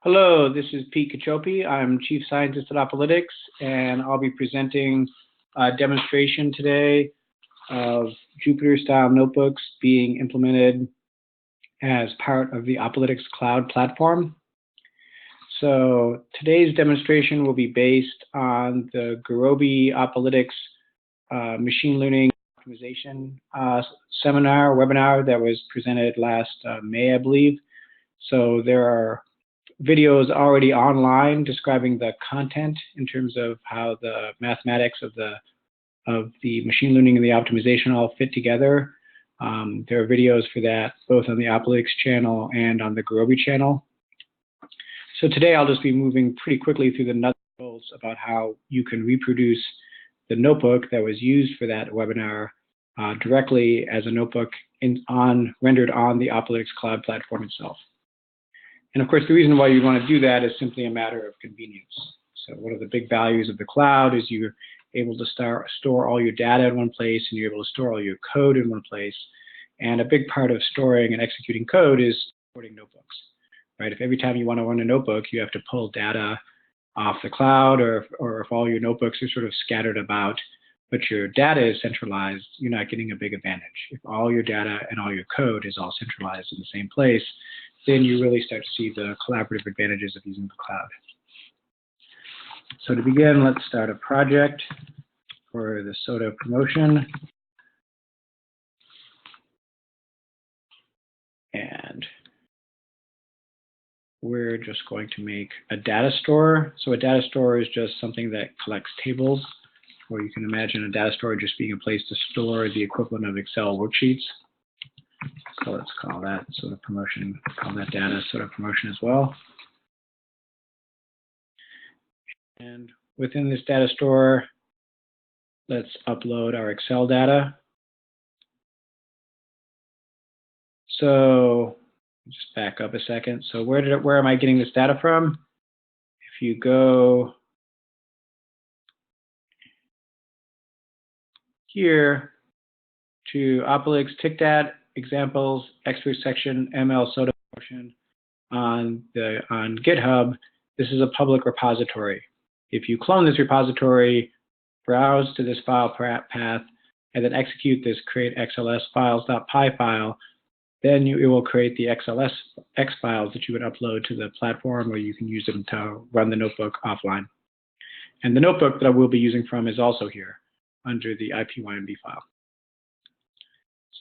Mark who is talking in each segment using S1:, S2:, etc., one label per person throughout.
S1: Hello, this is Pete Cacciopi. I'm Chief Scientist at Opolytics, and I'll be presenting a demonstration today of Jupyter-style notebooks being implemented as part of the Opolytics cloud platform. So today's demonstration will be based on the Gurobi Opolytics machine learning optimization webinar that was presented last May, I believe. So there are videos already online describing the content in terms of how the mathematics of the machine learning and the optimization all fit together. There are videos for that both on the Opolytics channel and on the Gurobi channel. So today I'll just be moving pretty quickly through the nuts and bolts about how you can reproduce the notebook that was used for that webinar directly as a notebook rendered on the Opolytics cloud platform itself. And of course, the reason why you want to do that is simply a matter of convenience. So one of the big values of the cloud is you're able to store all your data in one place, and you're able to store all your code in one place. And a big part of storing and executing code is supporting notebooks, right? If every time you want to run a notebook, you have to pull data off the cloud, or if all your notebooks are sort of scattered about, but your data is centralized, you're not getting a big advantage. If all your data and all your code is all centralized in the same place, then you really start to see the collaborative advantages of using the cloud. So to begin, let's start a project for the SOTA promotion. And we're just going to make a data store. So a data store is just something that collects tables, or you can imagine a data store just being a place to store the equivalent of Excel worksheets. So let's call that SOTA promotion, call that data SOTA promotion as well. And within this data store, let's upload our Excel data. So just back up a second. So where am I getting this data from? If you go here to Opolytics TICDAT examples, expert section, ML SOTA promotion on GitHub, this is a public repository. If you clone this repository, browse to this file path, and then execute this create xls files.py file, then it will create the X files that you would upload to the platform, or you can use them to run the notebook offline. And the notebook that I will be using from is also here under the IPYNB file.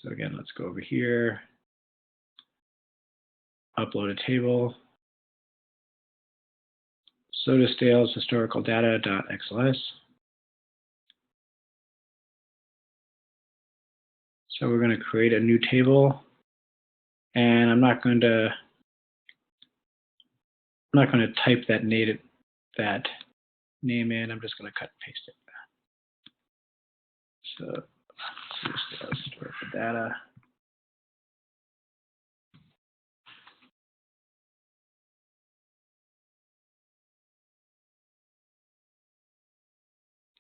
S1: So again, let's go over here, upload a table, SOTA stales historical data.xls. So we're going to create a new table, and I'm not going to type that name in. I'm just going to cut and paste it. So historical data.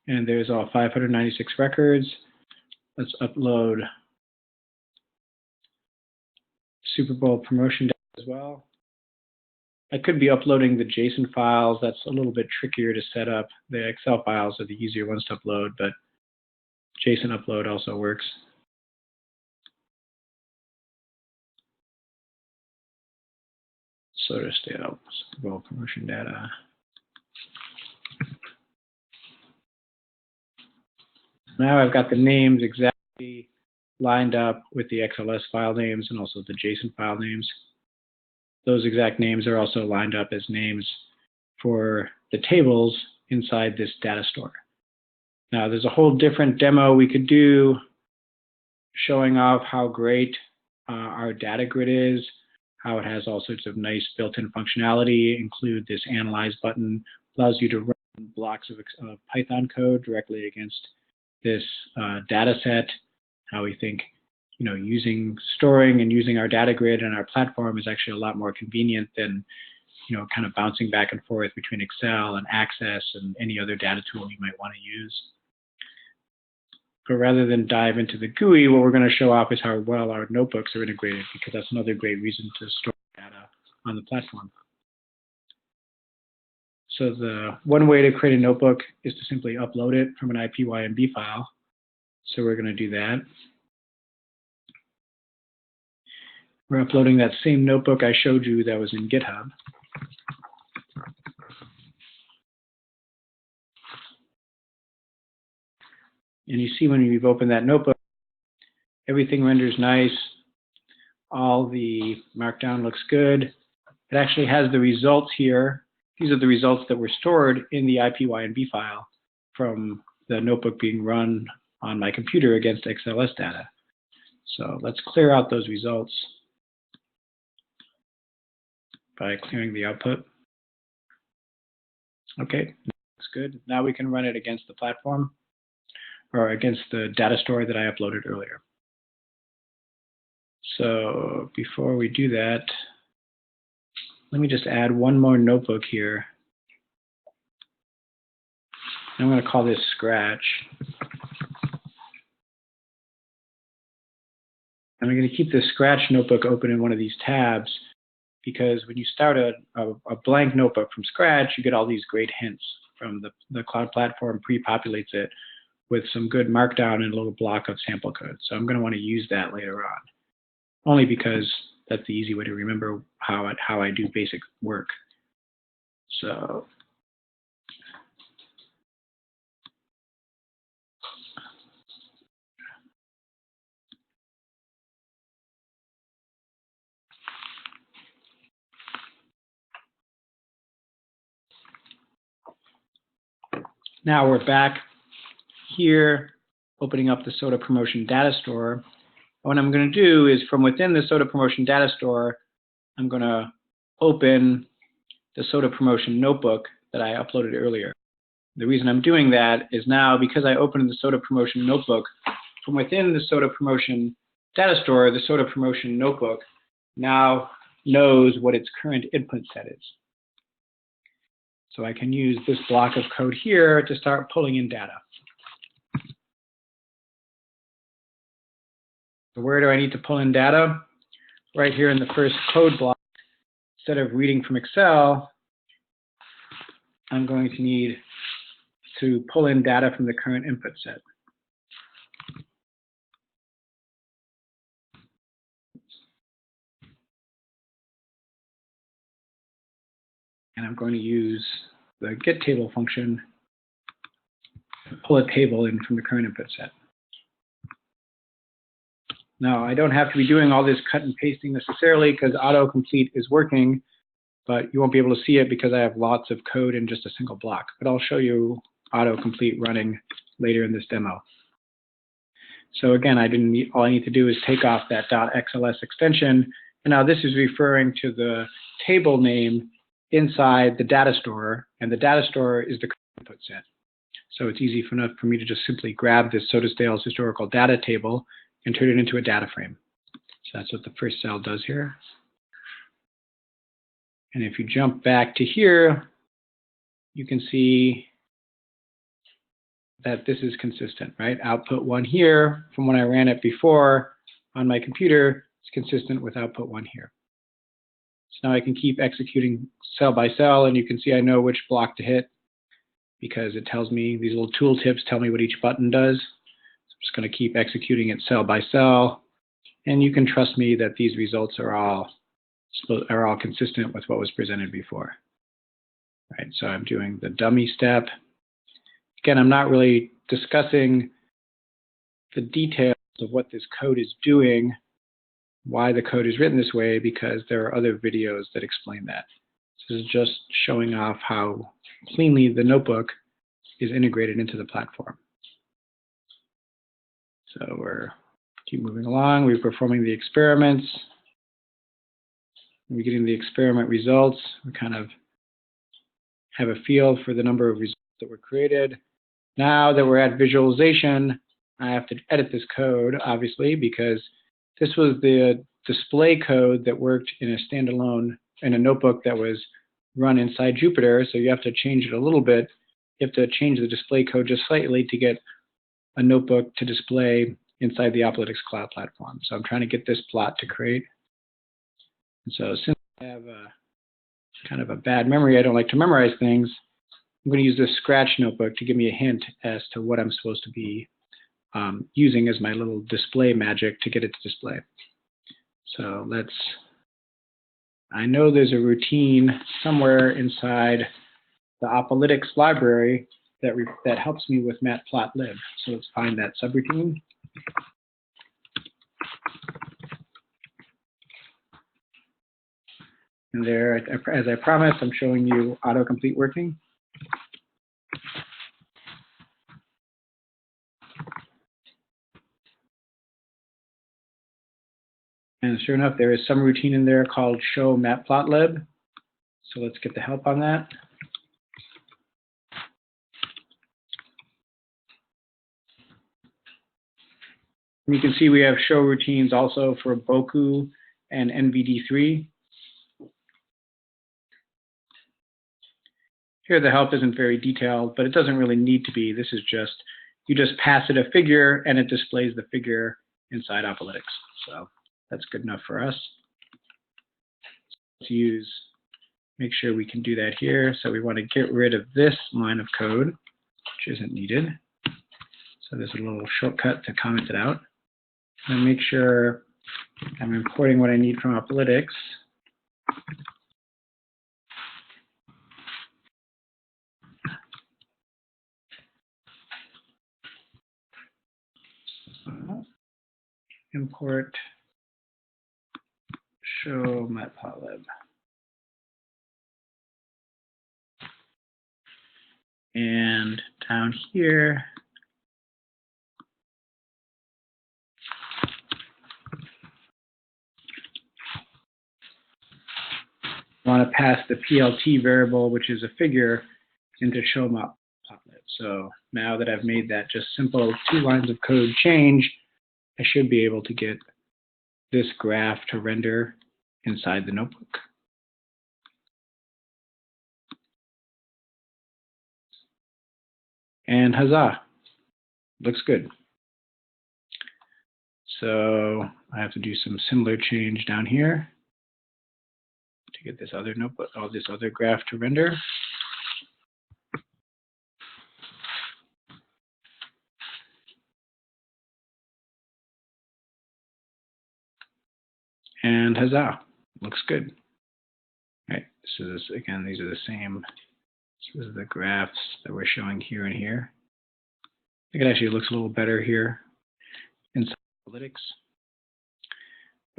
S1: And there's all 596 records. Let's upload Super Bowl promotion data as well. I could be uploading the JSON files. That's a little bit trickier to set up. The Excel files are the easier ones to upload, but JSON upload also works. SOTA stale Super Bowl promotion data. Now I've got the names exactly lined up with the XLS file names and also the JSON file names. Those exact names are also lined up as names for the tables inside this data store. Now there's a whole different demo we could do showing off how great our data grid is, how it has all sorts of nice built-in functionality, include this analyze button, allows you to run blocks of Python code directly against this data set, how we think storing and using our data grid and our platform is actually a lot more convenient than kind of bouncing back and forth between Excel and Access and any other data tool you might want to use. But rather than dive into the GUI, what we're going to show off is how well our notebooks are integrated, because that's another great reason to store data on the platform. So the one way to create a notebook is to simply upload it from an IPYNB file. So we're going to do that. We're uploading that same notebook I showed you that was in GitHub. And you see when you've opened that notebook, everything renders nice. All the markdown looks good. It actually has the results here. These are the results that were stored in the IPYNB file from the notebook being run on my computer against XLS data. So let's clear out those results by clearing the output. Okay, looks good. Now we can run it against the platform or against the data store that I uploaded earlier. So before we do that, let me just add one more notebook here. I'm going to call this Scratch. And I'm going to keep this Scratch notebook open in one of these tabs because when you start a blank notebook from scratch, you get all these great hints from the cloud platform pre-populates it with some good markdown and a little block of sample code. So I'm going to want to use that later on, only because that's the easy way to remember how I do basic work. So now we're back here, opening up the Soda Promotion Data Store. What I'm going to do is from within the Soda Promotion Data Store, I'm going to open the Soda Promotion notebook that I uploaded earlier. The reason I'm doing that is now because I opened the Soda Promotion notebook, from within the Soda Promotion Data Store, the Soda Promotion notebook now knows what its current input set is. So I can use this block of code here to start pulling in data. So where do I need to pull in data? Right here in the first code block. Instead of reading from Excel, I'm going to need to pull in data from the current input set. And I'm going to use the getTable function to pull a table in from the current input set. Now, I don't have to be doing all this cut and pasting necessarily because autocomplete is working, but you won't be able to see it because I have lots of code in just a single block. But I'll show you autocomplete running later in this demo. So again, all I need to do is take off that .xls extension. And now this is referring to the table name inside the data store, and the data store is the input set. So it's easy enough for me to just simply grab this SodaStale's historical data table and turn it into a data frame. So that's what the first cell does here. And if you jump back to here, you can see that this is consistent, right? Output 1 here from when I ran it before on my computer is consistent with output 1 here. So now I can keep executing cell by cell, and you can see I know which block to hit because it tells me, these little tooltips tell me what each button does. So I'm just going to keep executing it cell by cell, and you can trust me that these results are all consistent with what was presented before. Right, so I'm doing the dummy step. Again, I'm not really discussing the details of what this code is doing, why the code is written this way, because there are other videos that explain that. This is just showing off how cleanly the notebook is integrated into the platform. So we're keep moving along. We're performing the experiments. We're getting the experiment results. We kind of have a feel for the number of results that were created. Now that we're at visualization, I have to edit this code, obviously, because this was the display code that worked in a standalone, in a notebook that was run inside Jupyter. So you have to change it a little bit. You have to change the display code just slightly to get a notebook to display inside the Operalytics Cloud Platform. So I'm trying to get this plot to create. And so since I have kind of a bad memory, I don't like to memorize things, I'm going to use this Scratch notebook to give me a hint as to what I'm supposed to be using as my little display magic to get it to display. So I know there's a routine somewhere inside the Operalytics library that helps me with matplotlib. So let's find that subroutine. And there, as I promised, I'm showing you autocomplete working. And sure enough, there is some routine in there called show matplotlib. So let's get the help on that. And you can see we have show routines also for Boku and NVD3. Here the help isn't very detailed, but it doesn't really need to be. This is just, you just pass it a figure and it displays the figure inside Operalytics. So that's good enough for us. Let's make sure we can do that here. So we want to get rid of this line of code, which isn't needed. So there's a little shortcut to comment it out. And make sure I'm importing what I need from Operalytics. Import show matplotlib. And down here, I want to pass the PLT variable, which is a figure, into show matplotlib. So now that I've made that just simple 2 lines of code change, I should be able to get this graph to render inside the notebook. And huzzah, looks good. So I have to do some similar change down here to get this other notebook, this other graph to render. And huzzah, looks good. All right, so this, again, these are the same. So this is the graphs that we're showing here and here. I think it actually looks a little better here inside Operalytics.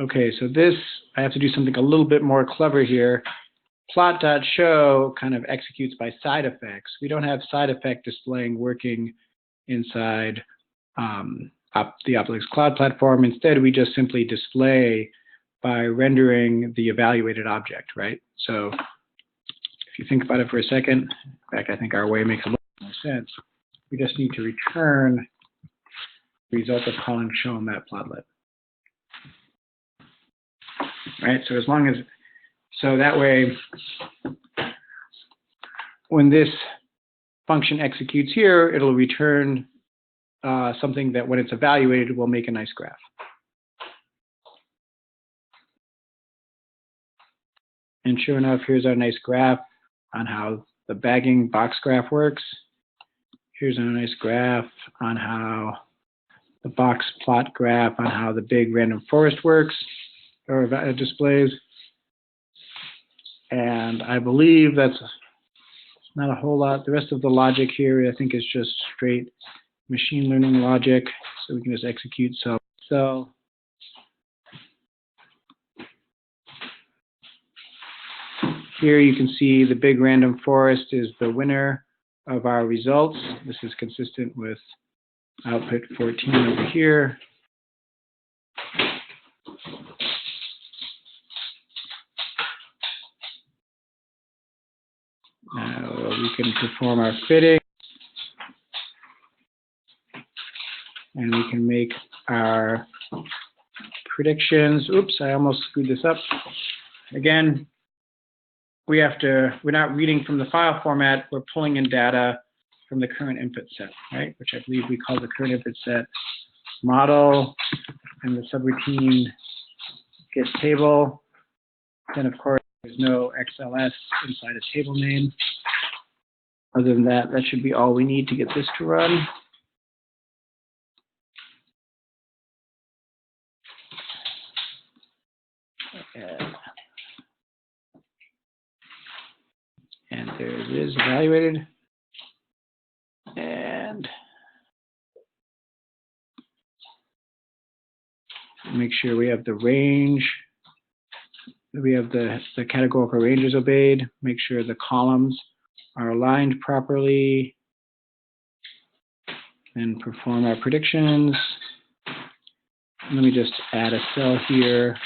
S1: Okay, so this, I have to do something a little bit more clever here. Plot.show kind of executes by side effects. We don't have side effect displaying working inside the Operalytics Cloud Platform. Instead, we just simply display by rendering the evaluated object, right? So if you think about it for a second, in fact, I think our way makes a little more sense. We just need to return the result of calling show matplotlib. Right, so as long as, so that way, when this function executes here, it'll return something that when it's evaluated will make a nice graph. And sure enough, here's our nice graph on how the bagging box graph works. Here's a nice graph on how the box plot graph on how the big random forest works or displays. And I believe that's not a whole lot. The rest of the logic here, I think, is just straight machine learning logic. So we can just execute cell. Here you can see the big random forest is the winner of our results. This is consistent with output 14 over here. Now we can perform our fitting. And we can make our predictions. Oops, I almost screwed this up. Again, we're not reading from the file format, we're pulling in data from the current input set, right? Which I believe we call the current input set model, and the subroutine get table. Then of course there's no XLS inside a table name. Other than that, that should be all we need to get this to run. And there it is, evaluated. And make sure we have the range. We have the categorical ranges obeyed. Make sure the columns are aligned properly. And perform our predictions. Let me just add a cell here.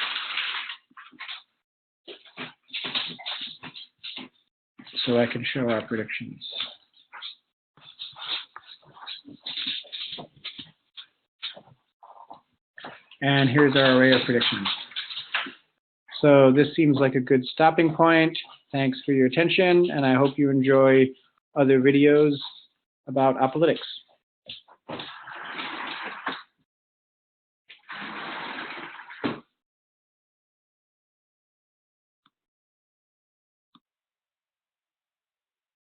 S1: So I can show our predictions. And here's our array of predictions. So this seems like a good stopping point. Thanks for your attention, and I hope you enjoy other videos about Apolytics.